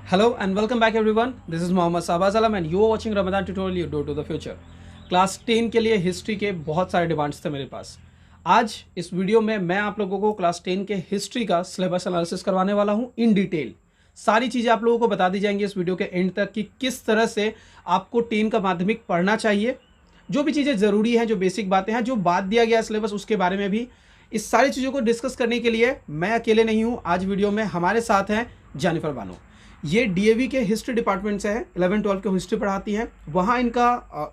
Hello and welcome back everyone. This is Mohammad Sabaz Alam and you are watching Ramadan tutorial You Do to the Future. Class 10 के लिए history के बहुत सारे demands थे मेरे पास. आज इस वीडियो में मैं आप लोगों को क्लास 10 के हिस्ट्री का सिलेबस एनालिसिस करवाने वाला हूं इन डिटेल. सारी चीज़ें आप लोगों को बता दी जाएंगी इस वीडियो के एंड तक कि किस तरह से आपको 10 का माध्यमिक पढ़ना चाहिए, जो भी चीज़ें ज़रूरी हैं, जो बेसिक बातें हैं, जो बात दिया गया सिलेबस उसके बारे में भी. इस सारी चीज़ों को डिस्कस करने के लिए मैं अकेले नहीं हूँ. आज वीडियो में हमारे साथ हैं जेनिफर बानो. ये डीएवी के हिस्ट्री डिपार्टमेंट से है, 11-12 को हिस्ट्री पढ़ाती हैं. वहाँ इनका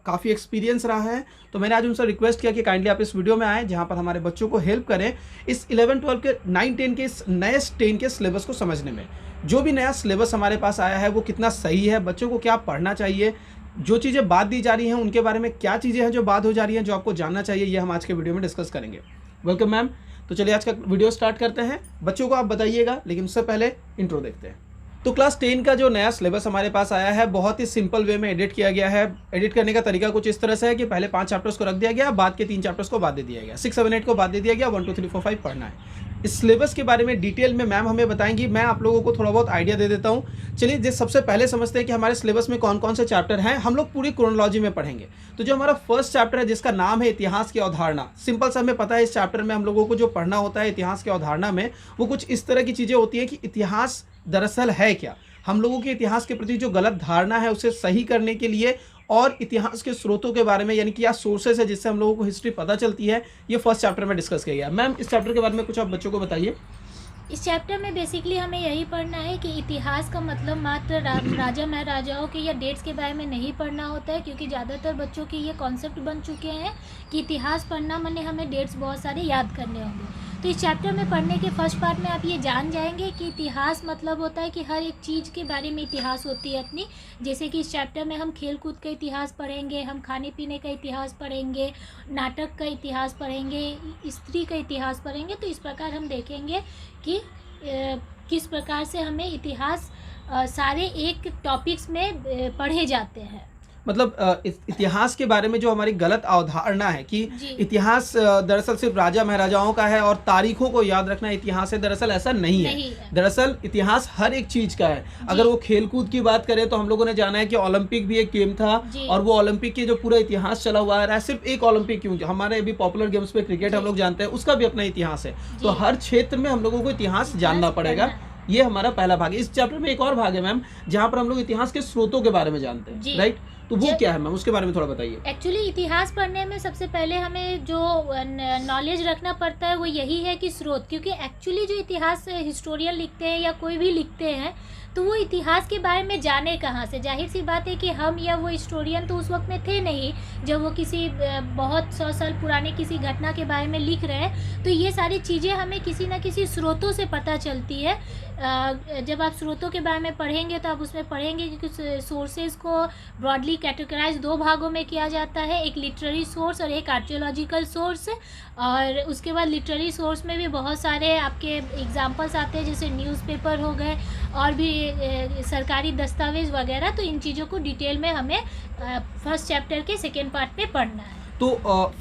काफ़ी एक्सपीरियंस रहा है, तो मैंने आज उनसे रिक्वेस्ट किया कि काइंडली आप इस वीडियो में आएँ जहाँ पर हमारे बच्चों को हेल्प करें इस 11-12 के 9-10 के इस नए 10 के सिलेबस को समझने में. जो भी नया सिलेबस हमारे पास आया है वो कितना सही है, बच्चों को क्या पढ़ना चाहिए, जो चीज़ें बात दी जा रही हैं उनके बारे में क्या चीज़ें हैं जो बात हो जा रही हैं जो आपको जानना चाहिए, ये हम आज के वीडियो में डिस्कस करेंगे. Welcome ma'am. तो चलिए आज का वीडियो स्टार्ट करते हैं. बच्चों को आप बताइएगा, लेकिन उससे पहले इंट्रो देखते हैं. तो क्लास 10 का जो नया सिलेबस हमारे पास आया है बहुत ही सिंपल वे में एडिट किया गया है. एडिट करने का तरीका कुछ इस तरह से है कि पहले 5 चैप्टर्स को रख दिया गया, बाद के 3 चैप्टर्स को बाद दे दिया गया, 6, 7, 8 को बाद दे दिया गया, 1, 2, 3, 4, 5 पढ़ना है. इस सिलेबस के बारे में डिटेल में मैम हमें बताएंगी. मैं आप लोगों को थोड़ा बहुत आइडिया दे देता हूँ. चलिए जिस सबसे पहले समझते हैं कि हमारे सिलेबस में कौन कौन से चैप्टर हैं. हम लोग पूरी क्रोनोलॉजी में पढ़ेंगे. तो जो हमारा फर्स्ट चैप्टर है जिसका नाम है इतिहास की अवधारणा, सिंपल सा हमें पता है इस चैप्टर में हम लोगों को जो पढ़ना होता है इतिहास की अवधारणा में, वो कुछ इस तरह की चीज़ें होती हैं कि इतिहास दरअसल है क्या, हम लोगों के इतिहास के प्रति जो गलत धारणा है उसे सही करने के लिए, और इतिहास के स्रोतों के बारे में, यानी कि क्या सोर्सेस है जिससे हम लोगों को हिस्ट्री पता चलती है, ये फर्स्ट चैप्टर में डिस्कस किया गया. मैम इस चैप्टर के बारे में कुछ आप बच्चों को बताइए. इस चैप्टर में बेसिकली हमें यही पढ़ना है कि इतिहास का मतलब मात्र राजा महाराजाओं के या डेट्स के बारे में नहीं पढ़ना होता है, क्योंकि ज़्यादातर बच्चों के ये कॉन्सेप्ट बन चुके हैं कि इतिहास पढ़ना माने हमें डेट्स बहुत सारे याद करने होंगे. तो इस चैप्टर में पढ़ने के फर्स्ट पार्ट में आप ये जान जाएंगे कि इतिहास मतलब होता है कि हर एक चीज़ के बारे में इतिहास होती है अपनी. जैसे कि इस चैप्टर में हम खेल कूद का इतिहास पढ़ेंगे, हम खाने पीने का इतिहास पढ़ेंगे, नाटक का इतिहास पढ़ेंगे, स्त्री का इतिहास पढ़ेंगे. तो इस प्रकार हम देखेंगे कि किस प्रकार से हमें इतिहास सारे एक टॉपिक्स में पढ़े जाते हैं. मतलब इतिहास के बारे में जो हमारी गलत अवधारणा है कि इतिहास दरअसल सिर्फ राजा महाराजाओं का है और तारीखों को याद रखना इतिहास है, दरअसल ऐसा नहीं है. दरअसल इतिहास हर एक चीज का है. अगर वो खेलकूद की बात करें तो हम लोगों ने जाना है कि ओलंपिक भी एक गेम था, और वो ओलंपिक के जो पूरा इतिहास चला हुआ है, सिर्फ एक ओलंपिक क्यों, हमारे अभी पॉपुलर गेम्स पे क्रिकेट हम लोग जानते हैं, उसका भी अपना इतिहास है. तो हर क्षेत्र में हम लोगों को इतिहास जानना पड़ेगा. ये हमारा पहला भाग है. इस चैप्टर में एक और भाग है मैम जहाँ पर हम लोग इतिहास के स्रोतों के बारे में जानते हैं, राइट? तो वो क्या है मैम, उसके बारे में थोड़ा बताइए. एक्चुअली इतिहास पढ़ने में सबसे पहले हमें जो नॉलेज रखना पड़ता है वो यही है कि स्रोत, क्योंकि एक्चुअली जो इतिहास हिस्टोरियन लिखते हैं या कोई भी लिखते हैं तो वो इतिहास के बारे में जाने कहाँ से. जाहिर सी बात है कि हम या वो हिस्टोरियन तो उस वक्त में थे नहीं जब वो किसी बहुत 100 साल पुराने किसी घटना के बारे में लिख रहे हैं. तो ये सारी चीज़ें हमें किसी न किसी स्रोतों से पता चलती है. जब आप स्रोतों के बारे में पढ़ेंगे तो आप उसमें पढ़ेंगे कि कुछ सोर्सेज को ब्रॉडली कैटेगराइज 2 भागों में किया जाता है, एक लिटरेरी सोर्स और एक आर्कियोलॉजिकल सोर्स. और उसके बाद लिटरेरी सोर्स में भी बहुत सारे आपके एग्जांपल्स आते हैं, जैसे न्यूज़पेपर हो गए और भी सरकारी दस्तावेज वगैरह. तो इन चीज़ों को डिटेल में हमें फर्स्ट चैप्टर के सेकेंड पार्ट में पढ़ना है. तो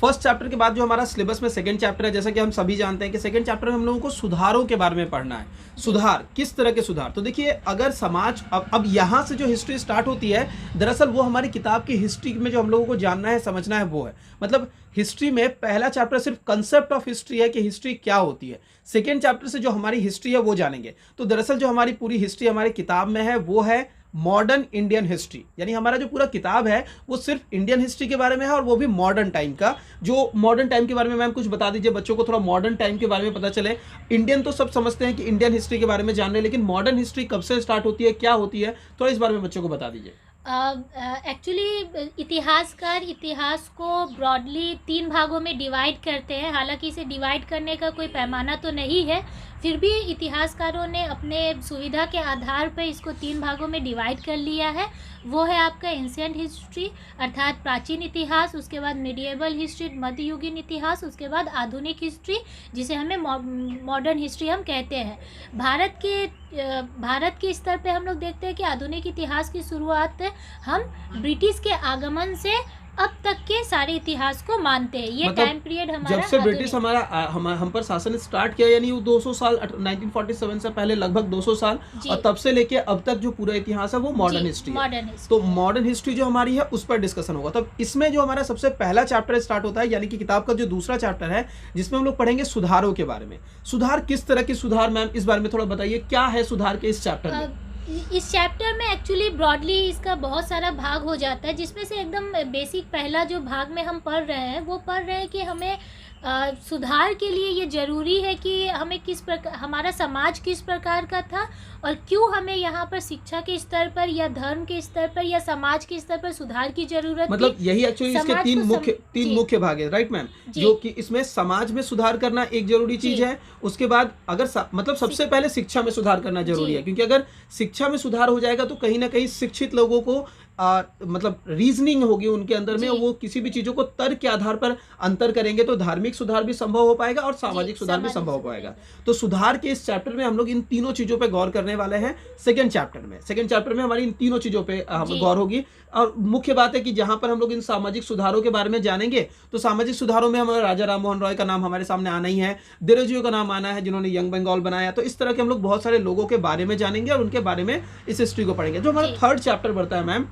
फर्स्ट चैप्टर के बाद जो हमारा सिलेबस में सेकंड चैप्टर है, जैसा कि हम सभी जानते हैं कि सेकंड चैप्टर में हम लोगों को सुधारों के बारे में पढ़ना है. सुधार, किस तरह के सुधार. तो देखिए अगर समाज अब यहाँ से जो हिस्ट्री स्टार्ट होती है, दरअसल वो हमारी किताब की हिस्ट्री में जो हम लोगों को जानना है समझना है वो है. मतलब हिस्ट्री में पहला चैप्टर सिर्फ कंसेप्ट ऑफ हिस्ट्री है कि हिस्ट्री क्या होती है. सेकेंड चैप्टर से जो हमारी हिस्ट्री है वो जानेंगे. तो दरअसल जो हमारी पूरी हिस्ट्री हमारी किताब में है वो है मॉडर्न इंडियन हिस्ट्री, यानी हमारा जो पूरा किताब है वो सिर्फ इंडियन हिस्ट्री के बारे में है, और वो भी मॉडर्न टाइम का. जो मॉडर्न टाइम के बारे में मैम कुछ बता दीजिए बच्चों को, थोड़ा मॉडर्न टाइम के बारे में पता चले. इंडियन तो सब समझते हैं कि इंडियन हिस्ट्री के बारे में जान रहे हैं, लेकिन मॉडर्न हिस्ट्री कब से स्टार्ट होती है, क्या होती है, थोड़ा इस बारे में बच्चों को बता दीजिए. एक्चुअली इतिहासकार इतिहास को ब्रॉडली 3 भागों में डिवाइड करते हैं. हालांकि इसे डिवाइड करने का कोई पैमाना तो नहीं है, फिर भी इतिहासकारों ने अपने सुविधा के आधार पर इसको 3 भागों में डिवाइड कर लिया है. वो है आपका एंशिएंट हिस्ट्री अर्थात प्राचीन इतिहास, उसके बाद मिडिएबल हिस्ट्री मध्ययुगीन इतिहास, उसके बाद आधुनिक हिस्ट्री जिसे हमें मॉडर्न हिस्ट्री हम कहते हैं. भारत के स्तर पे हम लोग देखते हैं कि आधुनिक इतिहास की शुरुआत हम ब्रिटिश के आगमन से अब तक के सारे इतिहास को मानते हैं। ये मतलब टाइम पीरियड हमारा जब से ब्रिटिश आधुनिक- हमारा हम पर शासन स्टार्ट किया, यानी वो 200 साल 1947 से पहले लगभग 200 साल, जी। और तब से लेके अब तक जो पूरा इतिहास है वो मॉडर्न हिस्ट्री है। मॉडर्न हिस्ट्री तो मॉडर्न हिस्ट्री जो हमारी है उस पर डिस्कशन होगा। तब इसमें जो हमारा सबसे पहला चैप्टर स्टार्ट होता है, यानी कि किताब का जो दूसरा चैप्टर है, जिसमें हम लोग पढ़ेंगे सुधारों के बारे में। सुधार किस तरह के सुधार, मैम इस बारे में थोड़ा बताइए, क्या है सुधार के इस चैप्टर में? इस चैप्टर में एक्चुअली ब्रॉडली इसका बहुत सारा भाग हो जाता है, जिसमें से एकदम बेसिक पहला जो भाग में हम पढ़ रहे हैं वो पढ़ रहे हैं कि हमें सुधार के लिए ये ज़रूरी है कि हमें किस प्रकार, हमारा समाज किस प्रकार का था और क्यों हमें यहाँ पर शिक्षा के स्तर पर या धर्म के स्तर पर या समाज के स्तर पर सुधार की जरूरत मतलब थी। यही एक्चुअली इसके समाज तीन को मुख्य जी। मुख्य भाग है, राइट मैम? जी। जो कि इसमें समाज में सुधार करना एक जरूरी चीज जी। है। उसके बाद अगर मतलब सबसे पहले शिक्षा में सुधार करना जरूरी जी। है, क्योंकि अगर शिक्षा में सुधार हो जाएगा तो कहीं ना कहीं शिक्षित लोगों को मतलब रीजनिंग होगी उनके अंदर में, जी। वो किसी भी चीजों को तर्क के आधार पर अंतर करेंगे तो धार्मिक सुधार भी संभव हो पाएगा और सामाजिक सुधार भी संभव हो पाएगा। तो सुधार के इस चैप्टर में हम लोग इन तीनों चीजों पे गौर करने वाले हैं। सेकंड चैप्टर में हमारी इन तीनों चीजों पे हम गौर होगी। और मुख्य बात है कि जहां पर हम लोग इन सामाजिक सुधारों के बारे में जानेंगे, तो सामाजिक सुधारों में हमारा राजा राम मोहन रॉय का नाम हमारे सामने आना ही है, देरोजियो का नाम आना है जिन्होंने यंग बंगाल बनाया। तो इस तरह के हम लोग बहुत सारे लोगों के बारे में जानेंगे और उनके बारे में इस हिस्ट्री को पढ़ेंगे। जो हमारा थर्ड चैप्टर बढ़ता है मैम,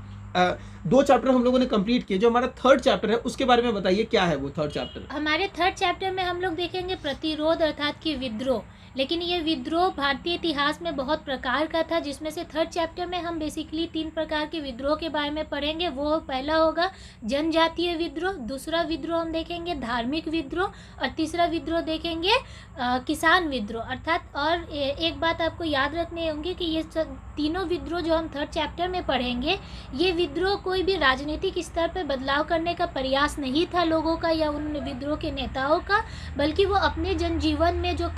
2 चैप्टर हम लोगों ने कंप्लीट किए। जो हमारा थर्ड चैप्टर है उसके बारे में बताइए, क्या है वो थर्ड चैप्टर? हमारे थर्ड चैप्टर में हम लोग देखेंगे प्रतिरोध अर्थात कि विद्रोह। लेकिन ये विद्रोह भारतीय इतिहास में बहुत प्रकार का था, जिसमें से थर्ड चैप्टर में हम बेसिकली 3 प्रकार के विद्रोह के बारे में पढ़ेंगे। वो पहला होगा जनजातीय विद्रोह, दूसरा विद्रोह हम देखेंगे धार्मिक विद्रोह, और तीसरा विद्रोह देखेंगे किसान विद्रोह अर्थात। और एक बात आपको याद रखनी होगी कि ये तीनों विद्रोह जो हम थर्ड चैप्टर में पढ़ेंगे, ये विद्रोह कोई भी राजनीतिक स्तर पर बदलाव करने का प्रयास नहीं था लोगों का या उन विद्रोह के नेताओं का, बल्कि वो अपने जनजीवन में जो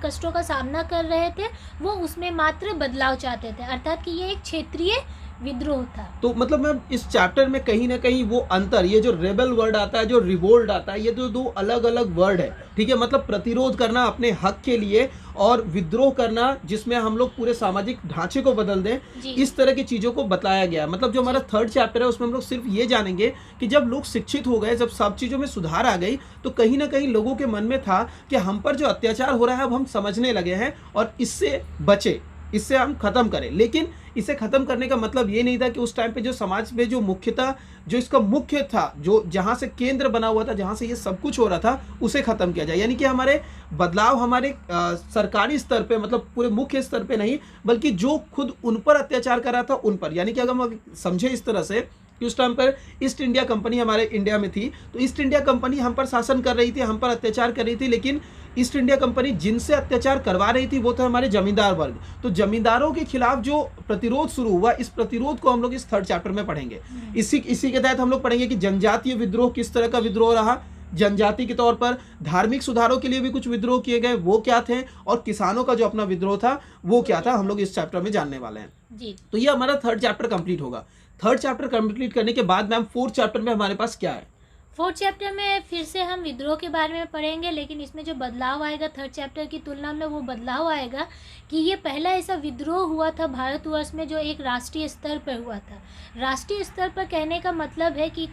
कष्टों का सामना कर रहे थे वो उसमें मात्र बदलाव चाहते थे, अर्थात कि ये एक क्षेत्रीय विद्रोह था। तो मतलब मैम इस चैप्टर में कहीं ना कहीं वो अंतर, ये जो रेबल वर्ड आता है, जो रिवोल्ट आता है, ये तो 2 अलग अलग वर्ड है, ठीक है? मतलब प्रतिरोध करना अपने हक के लिए और विद्रोह करना जिसमें हम लोग पूरे सामाजिक ढांचे को बदल दें, इस तरह की चीजों को बताया गया। मतलब जो हमारा थर्ड चैप्टर है उसमें हम लोग सिर्फ ये जानेंगे कि जब लोग शिक्षित हो गए, जब सब चीजों में सुधार आ गई, तो कहीं ना कहीं लोगों के मन में था कि हम पर जो अत्याचार हो रहा है अब हम समझने लगे हैं और इससे बचे, इससे हम खत्म करें। लेकिन इसे खत्म करने का मतलब ये नहीं था कि उस टाइम पे जो समाज में जो मुख्यतः जो इसका मुख्य था, जो जहां से केंद्र बना हुआ था, जहां से ये सब कुछ हो रहा था, उसे खत्म किया जाए। यानी कि हमारे बदलाव हमारे सरकारी स्तर पे, मतलब पूरे मुख्य स्तर पे नहीं, बल्कि जो खुद उन पर अत्याचार कर रहा था उन पर। यानी कि अगर हम समझे इस तरह से कि उस टाइम पर ईस्ट इंडिया कंपनी हमारे इंडिया में थी, तो ईस्ट इंडिया कंपनी हम पर शासन कर रही थी, हम पर अत्याचार कर रही थी, लेकिन ईस्ट इंडिया कंपनी जिनसे अत्याचार करवा रही थी वो थे हमारे जमींदार वर्ग। तो जमींदारों के खिलाफ जो प्रतिरोध शुरू हुआ, इस प्रतिरोध को हम लोग इस थर्ड चैप्टर में पढ़ेंगे। इसी के तहत हम लोग पढ़ेंगे कि जनजातीय विद्रोह किस तरह का विद्रोह रहा, जनजाति के तौर पर धार्मिक सुधारों के लिए भी कुछ विद्रोह किए गए, वो क्या थे, और किसानों का जो अपना विद्रोह था वो क्या था, हम लोग इस चैप्टर में जानने वाले हैं जी। तो ये हमारा थर्ड चैप्टर कंप्लीट होगा। थर्ड चैप्टर कंप्लीट करने के बाद मैम फोर्थ चैप्टर में हमारे पास क्या है? फोर्थ चैप्टर में फिर से हम विद्रोह के बारे में पढ़ेंगे, लेकिन इसमें जो बदलाव आएगा थर्ड चैप्टर की तुलना में, वो बदलाव आएगा कि ये पहला ऐसा विद्रोह हुआ था भारतवर्ष में जो एक राष्ट्रीय स्तर पर हुआ था। राष्ट्रीय स्तर पर कहने का मतलब है कि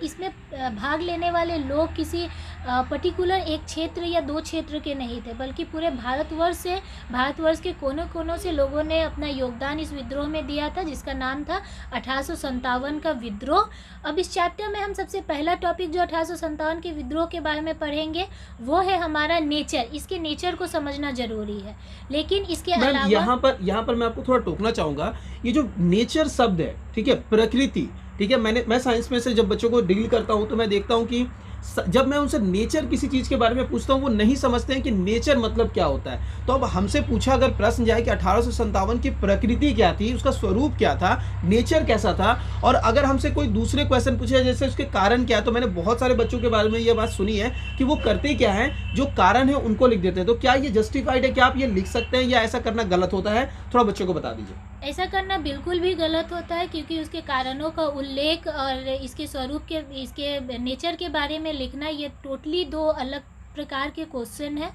इसमें भाग लेने वाले लोग किसी पर्टिकुलर एक क्षेत्र या 2 क्षेत्र के नहीं थे, बल्कि पूरे भारतवर्ष के कोनों कोनों से लोगों ने अपना योगदान इस विद्रोह में दिया था, जिसका नाम था 1857 का विद्रोह। अब इस चैप्टर में हम सबसे पहला टॉपिक जो 1857 के विद्रोह के बारे में पढ़ेंगे वो है हमारा नेचर। इसके नेचर को समझना जरूरी है, लेकिन इसके अलावा यहाँ पर मैं आपको थोड़ा टोकना चाहूंगा। ये जो नेचर शब्द है, ठीक है, प्रकृति, ठीक है, मैं साइंस में से जब बच्चों को डील करता हूँ तो मैं देखता हूँ कि जब मैं उनसे नेचर किसी चीज़ के बारे में पूछता हूँ वो नहीं समझते हैं कि नेचर मतलब क्या होता है। तो अब हमसे पूछा अगर प्रश्न जाए कि 1857 की प्रकृति क्या थी, उसका स्वरूप क्या था, नेचर कैसा था, और अगर हमसे कोई दूसरे क्वेश्चन पूछे जैसे उसके कारण क्या है, तो मैंने बहुत सारे बच्चों के बारे में ये बात सुनी है कि वो करते क्या है, जो कारण है उनको लिख देते हैं। तो क्या ये जस्टिफाइड है, क्या आप ये लिख सकते हैं या ऐसा करना गलत होता है? थोड़ा बच्चों को बता दीजिए। ऐसा करना बिल्कुल भी गलत होता है, क्योंकि उसके कारणों का उल्लेख और इसके स्वरूप के, इसके नेचर के बारे में लिखना, ये टोटली 2 अलग प्रकार के क्वेश्चन है।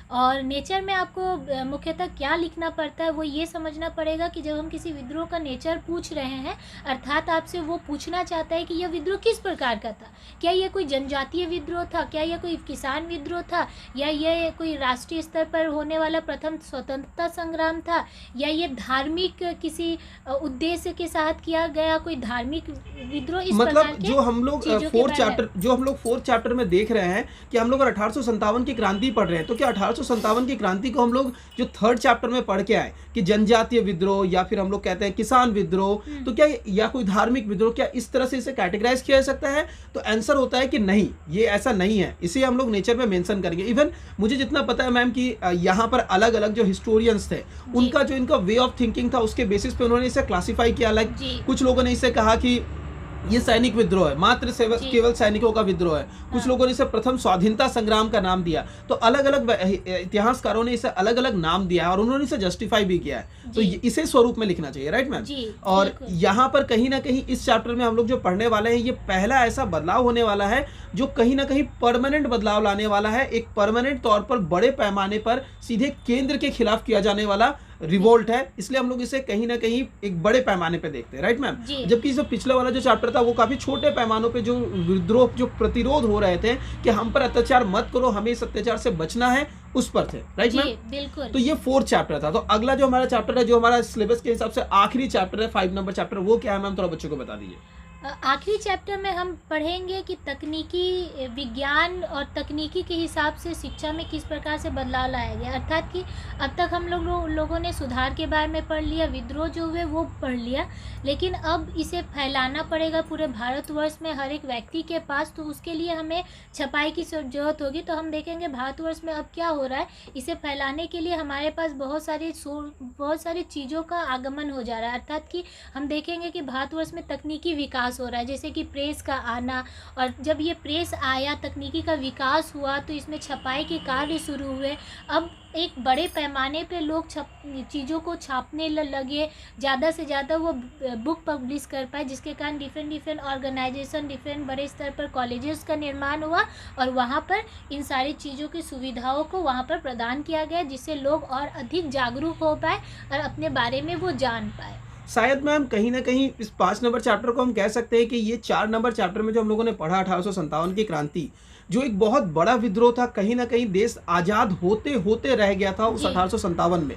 और नेचर में आपको मुख्यतः क्या लिखना पड़ता है वो ये समझना पड़ेगा कि जब हम किसी विद्रोह का नेचर पूछ रहे हैं, अर्थात आपसे वो पूछना चाहता है कि यह विद्रोह किस प्रकार का था। क्या यह कोई जनजातीय विद्रोह था, क्या यह कोई किसान विद्रोह था, या यह कोई राष्ट्रीय स्तर पर होने वाला प्रथम स्वतंत्रता संग्राम था, या ये धार्मिक किसी उद्देश्य के साथ किया गया कोई धार्मिक विद्रोह। इस प्रकार मतलब के जो हम लोग फोर्थ चैप्टर में देख रहे हैं कि हम लोग 1857 की क्रांति पढ़ रहे हैं, तो क्या 1857 की क्रांति को हम लोग जो थर्ड चैप्टर में पढ़ के आए कि जनजातीय विद्रोह या फिर हम लोग कहते हैं किसान विद्रोह, तो क्या या कोई धार्मिक विद्रोह, क्या इस तरह से इसे कैटेगराइज किया जा सकता है? तो आंसर होता है कि नहीं, ये ऐसा नहीं है। इसे हम लोग नेचर में मेंशन करेंगे। इवन मुझे जितना पता है मैम कि यहाँ पर अलग अलग जो हिस्टोरियंस थे उनका जो इनका वे ऑफ थिंकिंग था उसके बेसिस पे उन्होंने इसे क्लासिफाई किया। लाइक कुछ लोगों ने इसे कहा कि ये सैनिक विद्रोह है, मात्र केवल सैनिकों का विद्रोह है। कुछ लोगों ने इसे प्रथम स्वाधीनता संग्राम का नाम दिया। तो अलग अलग इतिहासकारों ने इसे अलग अलग नाम दिया है और उन्होंने इसे जस्टिफाई भी किया है। तो इसे स्वरूप में लिखना चाहिए, राइट मैम? और यहाँ पर कहीं ना कहीं इस चैप्टर में हम लोग जो पढ़ने वाले हैं, ये पहला ऐसा बदलाव होने वाला है जो कहीं ना कहीं परमानेंट बदलाव लाने वाला है। एक परमानेंट तौर पर बड़े पैमाने पर सीधे केंद्र के खिलाफ किया जाने वाला रिवोल्ट है। इसलिए हम लोग इसे कहीं ना कहीं एक बड़े पैमाने पे देखते हैं, राइट मैम? जबकि जो पिछले वाला जो चैप्टर था वो काफी छोटे पैमानों पे जो विद्रोह, जो प्रतिरोध हो रहे थे कि हम पर अत्याचार मत करो, हमें इस अत्याचार से बचना है, उस पर थे, राइट मैम? बिल्कुल। तो ये फोर्थ चैप्टर था। तो अगला जो हमारा चैप्टर है, जो हमारा सिलेबस के हिसाब से आखिरी चैप्टर है, 5 नंबर चैप्टर, वो क्या है मैम? थोड़ा बच्चों को बता दीजिए। आखिरी चैप्टर में हम पढ़ेंगे कि तकनीकी विज्ञान और तकनीकी के हिसाब से शिक्षा में किस प्रकार से बदलाव लाया गया। अर्थात कि अब तक हम लोगों ने सुधार के बारे में पढ़ लिया, विद्रोह जो हुए वो पढ़ लिया, लेकिन अब इसे फैलाना पड़ेगा पूरे भारतवर्ष में हर एक व्यक्ति के पास। तो उसके लिए हमें छपाई की ज़रूरत होगी। तो हम देखेंगे भारतवर्ष में अब क्या हो रहा है, इसे फैलाने के लिए हमारे पास बहुत सारी चीज़ों का आगमन हो जा रहा है। अर्थात कि हम देखेंगे कि भारतवर्ष में तकनीकी विकास हो रहा है, जैसे कि प्रेस का आना। और जब ये प्रेस आया, तकनीकी का विकास हुआ, तो इसमें छपाई के कार्य शुरू हुए। अब एक बड़े पैमाने पे लोग चीज़ों को छापने लगे, ज़्यादा से ज़्यादा वो बुक पब्लिश कर पाए, जिसके कारण डिफरेंट ऑर्गेनाइजेशन, डिफरेंट बड़े स्तर पर कॉलेजेस का निर्माण हुआ और वहाँ पर इन सारी चीज़ों की सुविधाओं को वहाँ पर प्रदान किया गया, जिससे लोग और अधिक जागरूक हो पाए और अपने बारे में वो जान पाए। शायद मैम कहीं ना कहीं इस 5 नंबर चैप्टर को हम कह सकते हैं कि ये 4 नंबर चैप्टर में जो हम लोगों ने पढ़ा 1857 की क्रांति, जो एक बहुत बड़ा विद्रोह था, कहीं ना कहीं देश आज़ाद होते होते रह गया था उस 1857 में।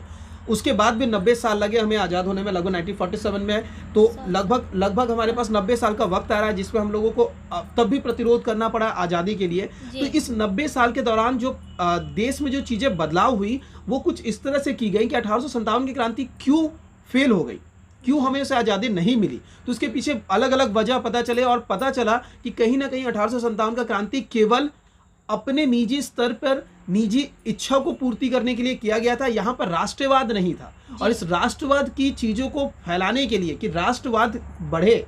उसके बाद भी 90 साल लगे हमें आज़ाद होने में, लगभग 1947 में। तो लगभग हमारे पास 90 साल का वक्त आ रहा है जिसमें हम लोगों को तब भी प्रतिरोध करना पड़ा आज़ादी के लिए। तो इस 90 साल के दौरान जो देश में जो चीज़ें बदलाव हुई वो कुछ इस तरह से की गई कि 1857 की क्रांति क्यों फेल हो गई, क्यों हमें उसे आज़ादी नहीं मिली। तो उसके पीछे अलग अलग वजह पता चले और पता चला कि कहीं ना कहीं 1857 का क्रांति केवल अपने निजी स्तर पर निजी इच्छा को पूर्ति करने के लिए किया गया था। यहाँ पर राष्ट्रवाद नहीं था। और इस राष्ट्रवाद की चीज़ों को फैलाने के लिए कि राष्ट्रवाद बढ़े,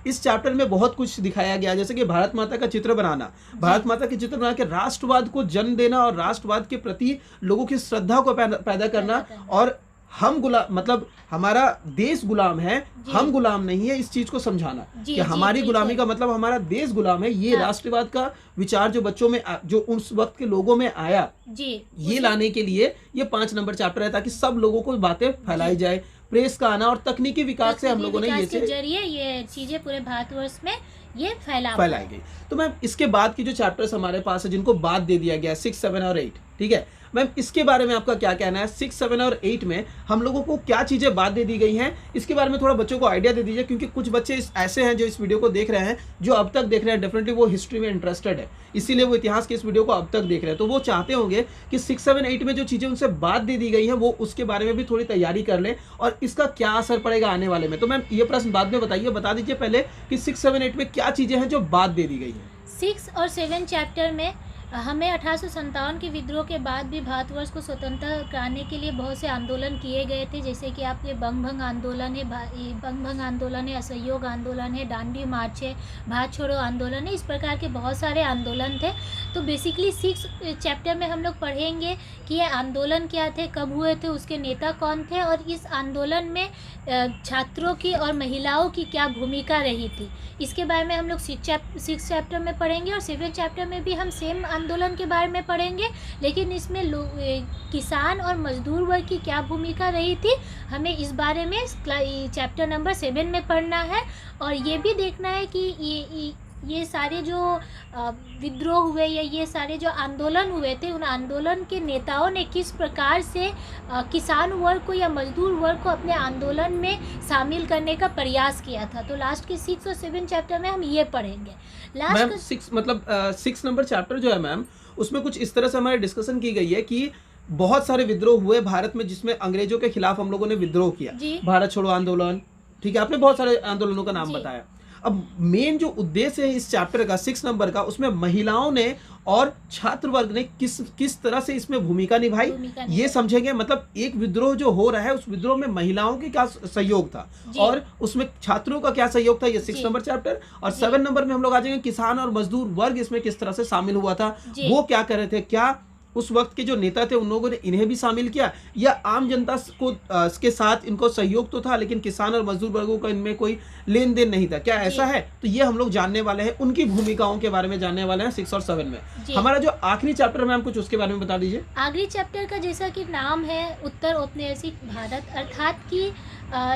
इस चैप्टर में बहुत कुछ दिखाया गया। जैसे कि भारत माता का चित्र बनाना, भारत माता के चित्र बना के राष्ट्रवाद को जन्म देना और राष्ट्रवाद के प्रति लोगों की श्रद्धा को पैदा करना। और हम गुलाम, मतलब हमारा देश गुलाम है, हम गुलाम नहीं है, इस चीज को समझाना कि हमारी गुलामी का मतलब हमारा देश गुलाम है। ये राष्ट्रवाद का विचार जो बच्चों में, जो उस वक्त के लोगों में आया, ये लाने के लिए ये 5 नंबर चैप्टर है, ताकि सब लोगों को बातें फैलाई जाए। प्रेस का आना और तकनीकी विकास से हम लोगों ने ये जरिए ये चीजें पूरे भारतवर्ष में ये फैलाई गई। तो मैम इसके बाद की जो चैप्टर्स हमारे पास है जिनको बाद दे दिया गया 6, 7 और 8, ठीक है मैम, इसके बारे में आपका क्या कहना है? 6, 7 और 8 में हम लोगों को क्या चीज़ें बाद दे दी गई हैं, इसके बारे में थोड़ा बच्चों को आइडिया दे दीजिए। क्योंकि कुछ बच्चे ऐसे हैं जो इस वीडियो को देख रहे हैं, जो अब तक देख रहे हैं, डेफिनेटली वो हिस्ट्री में इंटरेस्टेड है, इसीलिए वो इतिहास के इस वीडियो को अब तक देख रहे हैं। तो वो चाहते होंगे कि 6, 7, 8 में जो चीज़ें उनसे बाद दे दी गई हैं वो उसके बारे में भी थोड़ी तैयारी कर लें और इसका क्या असर पड़ेगा आने वाले में। तो मैम ये प्रश्न बाद में बताइए, बता दीजिए पहले कि 6, 7, 8 में क्या चीज़ें हैं जो बाद दे दी गई हैं। 6 और 7 चैप्टर में हमें 1857 के विद्रोह के बाद भी भारतवर्ष को स्वतंत्र कराने के लिए बहुत से आंदोलन किए गए थे, जैसे कि आपके बंग भंग आंदोलन है, असहयोग आंदोलन है, डांडी मार्च है, भारत छोड़ो आंदोलन है। इस प्रकार के बहुत सारे आंदोलन थे। तो बेसिकली 6 चैप्टर में हम लोग पढ़ेंगे कि ये आंदोलन क्या थे, कब हुए थे, उसके नेता कौन थे और इस आंदोलन में छात्रों की और महिलाओं की क्या भूमिका रही थी। इसके बारे में हम लोग 6 चैप्टर में पढ़ेंगे और 7 चैप्टर में भी हम सेम आंदोलन के बारे में पढ़ेंगे, लेकिन इसमें किसान और मजदूर वर्ग की क्या भूमिका रही थी हमें इस बारे में चैप्टर नंबर 7 में पढ़ना है। और ये भी देखना है कि ये सारे जो विद्रोह हुए या ये सारे जो आंदोलन हुए थे, उन आंदोलन के नेताओं ने किस प्रकार से किसान वर्ग को या मजदूर वर्ग को अपने आंदोलन में शामिल करने का प्रयास किया था। तो लास्ट के 6 और 7 चैप्टर में हम ये पढ़ेंगे। मैम 6 नंबर चैप्टर जो है मैम, उसमें कुछ इस तरह से हमारे डिस्कशन की गई है कि बहुत सारे विद्रोह हुए भारत में, जिसमें अंग्रेजों के खिलाफ हम लोगों ने विद्रोह किया, भारत छोड़ो आंदोलन, ठीक है, आपने बहुत सारे आंदोलनों का नाम बताया। अब मेन जो उद्देश्य है इस चैप्टर का 6 नंबर का, उसमें महिलाओं ने और छात्र वर्ग ने किस तरह से इसमें भूमिका निभाई ये समझेंगे। मतलब एक विद्रोह जो हो रहा है, उस विद्रोह में महिलाओं की क्या सहयोग था और उसमें छात्रों का क्या सहयोग था, ये 6 नंबर चैप्टर। और 7 नंबर में हम लोग आ जाएंगे किसान और मजदूर वर्ग इसमें किस तरह से शामिल हुआ था, वो क्या कर रहे थे, क्या उस वक्त के जो नेता थे उन लोगों ने इन्हें भी शामिल किया या आम जनता को के साथ इनको सहयोग तो था, लेकिन किसान और मजदूर वर्गों का इनमें कोई लेन देन नहीं था, क्या ऐसा है? तो ये हम लोग जानने वाले हैं, उनकी भूमिकाओं के बारे में जानने वाले हैं 6 और 7 में। हमारा जो आखिरी चैप्टर है, हम कुछ उसके बारे में बता दीजिए। आखिरी चैप्टर का जैसा कि नाम है उत्तर औपनिवेशिक भारत, अर्थात कि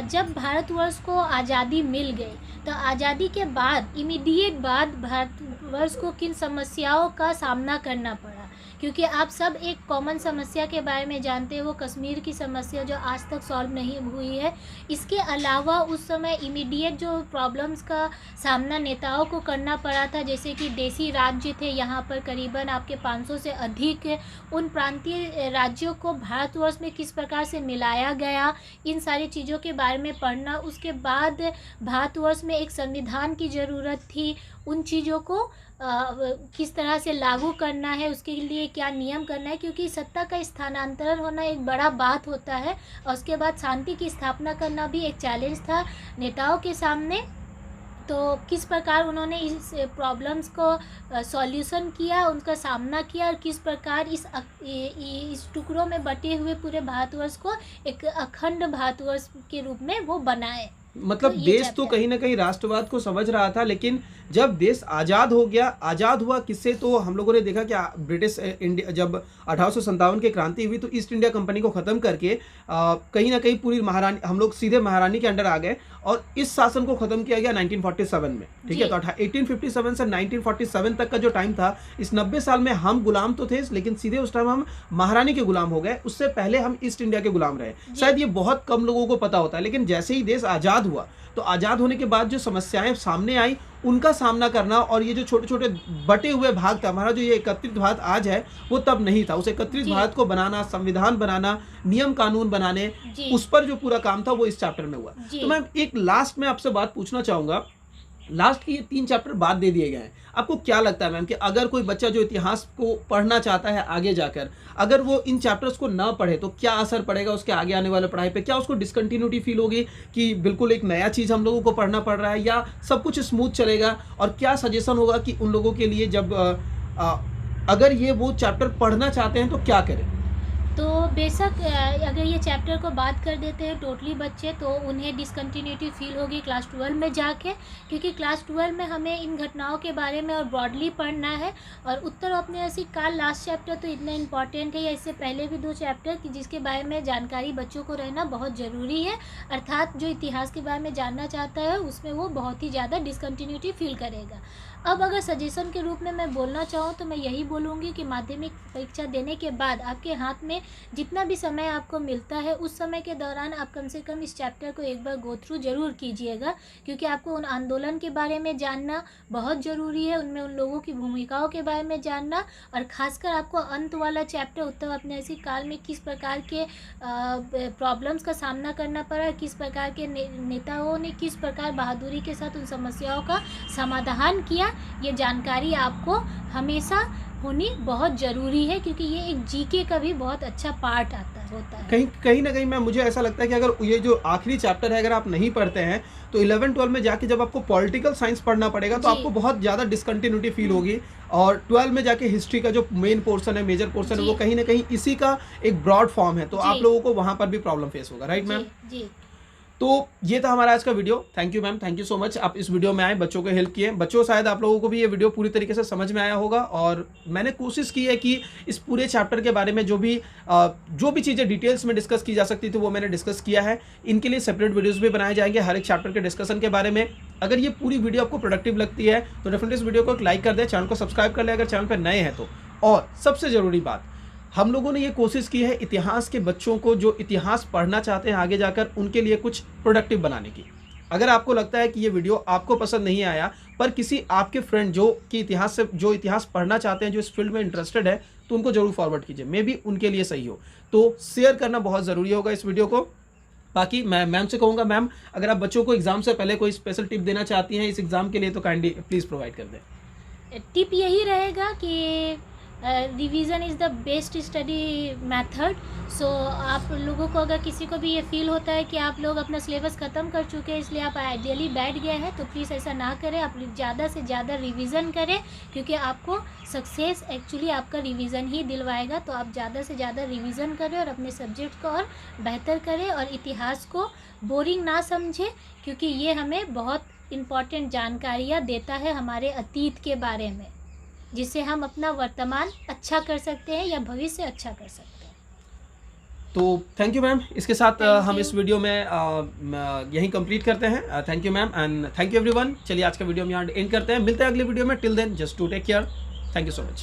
जब भारतवर्ष को आज़ादी मिल गई तो आज़ादी के बाद इमीडिएट बाद भारतवर्ष को किन समस्याओं का सामना करना पड़ा, क्योंकि आप सब एक कॉमन समस्या के बारे में जानते हैं, वो कश्मीर की समस्या जो आज तक सॉल्व नहीं हुई है। इसके अलावा उस समय इमीडिएट जो प्रॉब्लम्स का सामना नेताओं को करना पड़ा था, जैसे कि देसी राज्य थे यहाँ पर करीबन आपके 500 से अधिक, उन प्रांतीय राज्यों को भारतवर्ष में किस प्रकार से मिलाया गया, इन सारी चीज़ों के बारे में पढ़ना। उसके बाद भारतवर्ष में एक संविधान की ज़रूरत थी, उन चीज़ों को किस तरह से लागू करना है, उसके लिए क्या नियम करना है, क्योंकि सत्ता का स्थानांतरण होना एक बड़ा बात होता है। और उसके बाद शांति की स्थापना करना भी एक चैलेंज था नेताओं के सामने। तो किस प्रकार उन्होंने इस प्रॉब्लम्स को सॉल्यूशन किया, उनका सामना किया, और किस प्रकार इस टुकड़ों में बटे हुए पूरे भारतवर्ष को एक अखंड भारतवर्ष के रूप में वो बनाए। मतलब तो देश तो कहीं ना कहीं राष्ट्रवाद को समझ रहा था, लेकिन जब देश आज़ाद हो गया, आज़ाद हुआ किससे, तो हम लोगों ने देखा कि ब्रिटिश इंडिया जब 1857 की क्रांति हुई तो ईस्ट इंडिया कंपनी को ख़त्म करके कहीं ना कहीं पूरी महारानी, हम लोग सीधे महारानी के अंडर आ गए और इस शासन को ख़त्म किया गया 1947 में, ठीक है। तो 1857 से 1947 तक का जो टाइम था, इस 90 साल में हम गुलाम तो थे, लेकिन सीधे उस टाइम हम महारानी के गुलाम हो गए, उससे पहले हम ईस्ट इंडिया के गुलाम रहे। शायद ये बहुत कम लोगों को पता होता है, लेकिन जैसे ही देश आज़ाद हुआ तो आज़ाद होने के बाद जो समस्याएं सामने आई उनका सामना करना, और ये जो छोटे छोटे बटे हुए भाग था, हमारा जो ये एकत्रित भारत आज है वो तब नहीं था। उस एकत्रित भारत को बनाना, संविधान बनाना, नियम कानून बनाने, उस पर जो पूरा काम था वो इस चैप्टर में हुआ। तो मैं एक लास्ट में आपसे बात पूछना चाहूँगा, लास्ट के ये 3 चैप्टर बाद दे दिए गए हैं, आपको क्या लगता है मैम कि अगर कोई बच्चा जो इतिहास को पढ़ना चाहता है आगे जाकर, अगर वो इन चैप्टर्स को ना पढ़े तो क्या असर पड़ेगा उसके आगे आने वाले पढ़ाई पे? क्या उसको डिसकंटिन्यूटी फील होगी कि बिल्कुल एक नया चीज़ हम लोगों को पढ़ना पड़ रहा है, या सब कुछ स्मूथ चलेगा? और क्या सजेशन होगा कि उन लोगों के लिए जब अगर ये वो चैप्टर पढ़ना चाहते हैं तो क्या करें? तो बेशक अगर ये चैप्टर को बात कर देते हैं टोटली बच्चे, तो उन्हें डिसकंटिन्यूटी फील होगी क्लास 12 में जाके, क्योंकि क्लास 12 में हमें इन घटनाओं के बारे में और ब्रॉडली पढ़ना है। और उत्तर औपनिवेशिक काल लास्ट चैप्टर तो इतना इम्पॉर्टेंट है, या इससे पहले भी 2 चैप्टर कि जिसके बारे में जानकारी बच्चों को रहना बहुत ज़रूरी है। अर्थात जो इतिहास के बारे में जानना चाहता है उसमें वो बहुत ही ज़्यादा डिसकंटिन्यूटी फील करेगा। अब अगर सजेशन के रूप में मैं बोलना चाहूँ तो मैं यही बोलूँगी कि माध्यमिक परीक्षा देने के बाद आपके हाथ में जितना भी समय आपको मिलता है, उस समय के दौरान आप कम से कम इस चैप्टर को एक बार गो थ्रू ज़रूर कीजिएगा, क्योंकि आपको उन आंदोलन के बारे में जानना बहुत ज़रूरी है, उनमें उन लोगों की भूमिकाओं के बारे में जानना, और ख़ासकर आपको अंत वाला चैप्टर उत्तर औपनिवेशिक काल में किस प्रकार के प्रॉब्लम्स का सामना करना पड़ा, किस प्रकार के नेताओं ने किस प्रकार बहादुरी के साथ उन समस्याओं का समाधान किया, ये जानकारी आपको हमेशा होनी बहुत ज़रूरी है, क्योंकि ये एक जीके का भी बहुत अच्छा पार्ट होता है। कहीं ना कहीं मैं मुझे ऐसा लगता है कि अगर ये जो आखिरी चैप्टर है अगर आप नहीं पढ़ते हैं तो 11-12 में जाके जब आपको पॉलिटिकल साइंस पढ़ना पड़ेगा तो आपको बहुत ज़्यादा डिसकंटिन्यूटी फील होगी, और 12 में जाके हिस्ट्री का जो मेन पोर्शन है, मेजर पोर्शन है, वो कहीं ना कहीं इसी का एक ब्रॉड फॉर्म है, तो आप लोगों को वहाँ पर भी प्रॉब्लम फेस होगा, राइट मैम? जी। तो ये था हमारा आज का video. Thank you ma'am, thank you so much. आप इस वीडियो में आए, बच्चों को हेल्प किए। बच्चों, शायद आप लोगों को भी ये वीडियो पूरी तरीके से समझ में आया होगा, और मैंने कोशिश की है कि इस पूरे चैप्टर के बारे में जो भी चीज़ें डिटेल्स में डिस्कस की जा सकती थी वो मैंने डिस्कस किया है। इनके लिए सेपरेट वीडियोज़ भी बनाए जाएंगे हर एक चैप्टर के डिस्कशन के बारे में। अगर ये पूरी वीडियो आपको प्रोडक्टिव लगती है तो डेफिनेटली इस वीडियो को एक लाइक कर दें, चैनल को सब्सक्राइब कर लें अगर चैनल पर नए हैं तो। और सबसे ज़रूरी बात, हम लोगों ने ये कोशिश की है इतिहास के बच्चों को, जो इतिहास पढ़ना चाहते हैं आगे जाकर, उनके लिए कुछ प्रोडक्टिव बनाने की। अगर आपको लगता है कि ये वीडियो आपको पसंद नहीं आया, पर किसी आपके फ्रेंड जो इतिहास पढ़ना चाहते हैं, जो इस फील्ड में इंटरेस्टेड है, तो उनको जरूर फॉरवर्ड कीजिए, मे बी उनके लिए सही हो। तो शेयर करना बहुत ज़रूरी होगा इस वीडियो को। बाकी मैं मैम से कहूँगा, मैम अगर आप बच्चों को एग्जाम से पहले कोई स्पेशल टिप देना चाहती हैं इस एग्ज़ाम के लिए तो काइंडली प्लीज़ प्रोवाइड कर दें। टिप यही रहेगा कि revision is the best study method. So आप लोगों को अगर किसी को भी ये फील होता है कि आप लोग अपना सिलेबस ख़त्म कर चुके हैं, इसलिए आप आइडियली बैठ गए हैं, तो प्लीज़ ऐसा ना करें। आप ज़्यादा से ज़्यादा रिवीजन करें, क्योंकि आपको सक्सेस एक्चुअली आपका रिवीजन ही दिलवाएगा। तो आप ज़्यादा से ज़्यादा रिवीजन करें और अपने सब्जेक्ट को और बेहतर करें, और इतिहास को बोरिंग ना समझें, क्योंकि ये हमें बहुत इम्पॉर्टेंट जानकारियाँ देता है हमारे अतीत के बारे में, जिससे हम अपना वर्तमान अच्छा कर सकते हैं या भविष्य अच्छा कर सकते हैं। तो थैंक यू मैम। इसके साथ Thank हम you. इस वीडियो में यहीं कंप्लीट करते हैं। Thank you ma'am and thank you everyone. चलिए आज का वीडियो हम यहाँ एंड करते हैं। मिलते हैं अगले वीडियो में। Till then just to take care. Thank you so much.